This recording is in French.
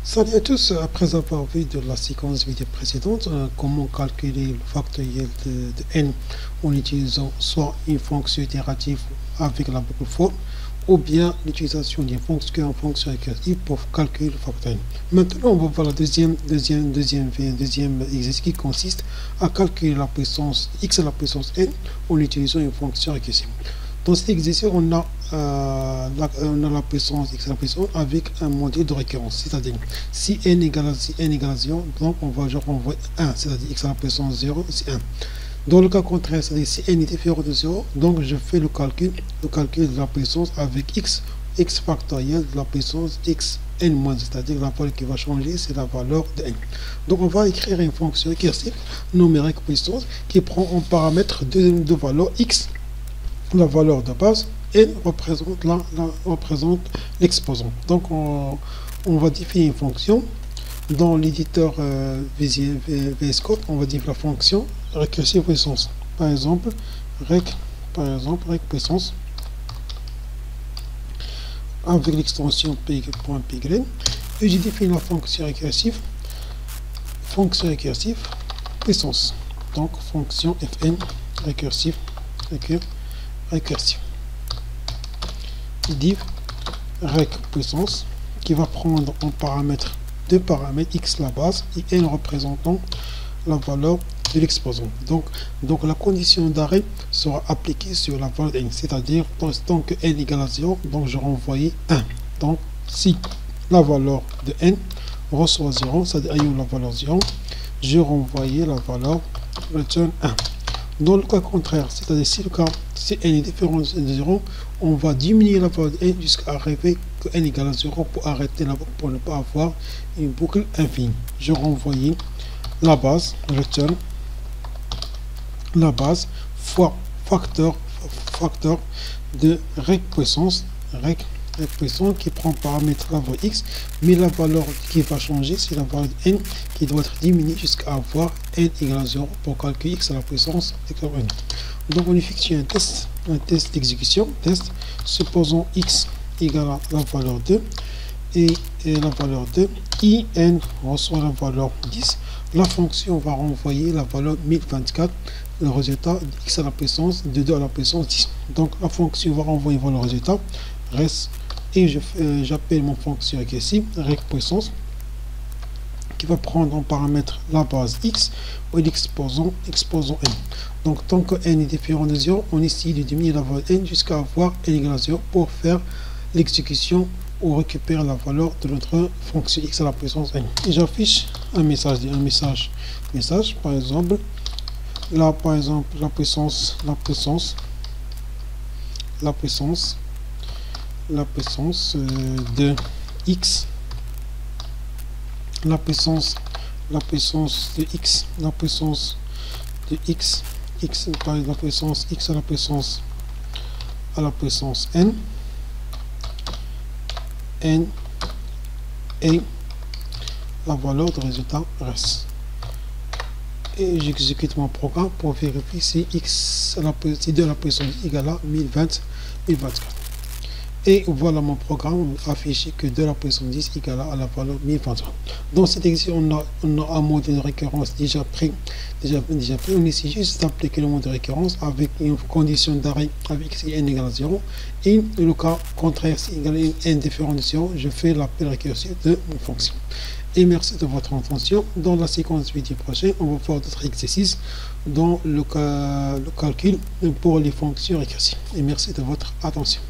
Salut à tous, après avoir vu de la séquence vidéo précédente, comment calculer le factoriel de n en utilisant soit une fonction itérative avec la boucle for, ou bien l'utilisation d'une fonction récursive pour calculer le factoriel. Maintenant, on va voir le deuxième exercice qui consiste à calculer la puissance x à la puissance n en utilisant une fonction récursive. Dans cet exercice, on a la puissance x à la puissance avec un modèle de récurrence, c'est-à-dire si n égale à 0, donc on va renvoyer 1, c'est-à-dire x à la puissance 0, c'est 1. Dans le cas contraire, c'est-à-dire si n est différent de 0, donc je fais le calcul de la puissance avec x factoriel de la puissance x n-, c'est-à-dire la valeur qui va changer, c'est la valeur de n. Donc on va écrire une fonction récursive numérique puissance qui prend en paramètre de valeur x, la valeur de base, et représente l'exposant. Donc on va définir une fonction dans l'éditeur VS Code. On va dire la fonction récursive puissance, par exemple rec puissance avec l'extension py, et j'ai défini la fonction récursive puissance, donc fonction fn récursive div rec puissance qui va prendre en paramètre deux paramètres x la base et n représentant la valeur de l'exposant. Donc la condition d'arrêt sera appliquée sur la valeur de n, c'est-à-dire tant que n égale à 0, donc je renvoie 1. Donc si la valeur de n reçoit 0, c'est-à-dire ayant la valeur 0, je renvoie la valeur return 1. Dans le cas contraire, c'est-à-dire si n est différent de 0, on va diminuer la valeur de n jusqu'à arriver que n égale à 0 pour arrêter la boucle, pour ne pas avoir une boucle infinie. Je renvoie la base, return la base fois facteur de rec puissance qui prend paramètre la valeur x, mais la valeur qui va changer, c'est la valeur de n qui doit être diminuée jusqu'à avoir n égale à 0 pour calculer x à la puissance de n. Donc on effectue un test d'exécution, supposons x égale à la valeur 2 et la valeur 2, in reçoit la valeur 10, la fonction va renvoyer la valeur 1024, le résultat x à la puissance de 2 à la puissance 10. Donc la fonction va renvoyer le résultat, reste, et j'appelle mon fonction récursive rec puissance qui va prendre en paramètre la base x et l'exposant n. Donc tant que n est différent de 0, on essaie de diminuer la valeur n jusqu'à avoir n égale à 0 pour faire l'exécution ou récupérer la valeur de notre fonction x à la puissance n. Et j'affiche un message, par exemple là, la puissance de x, la puissance de x, par exemple la puissance x à la puissance n et la valeur de résultat reste. Et j'exécute mon programme pour vérifier si x à la puissance de la puissance égale à 1024. Et voilà mon programme affiché que de la puissance 10 égale à la valeur 1023. Dans cet exercice, on a un modèle de récurrence déjà pris. On essaie juste d'appliquer le modèle de récurrence avec une condition d'arrêt avec si n égale à 0. Et le cas contraire, si n différent de 0, je fais l'appel récursif de mon fonction. Et merci de votre attention. Dans la séquence vidéo prochaine, on va voir d'autres exercices dans le calcul pour les fonctions récursives. Et merci de votre attention.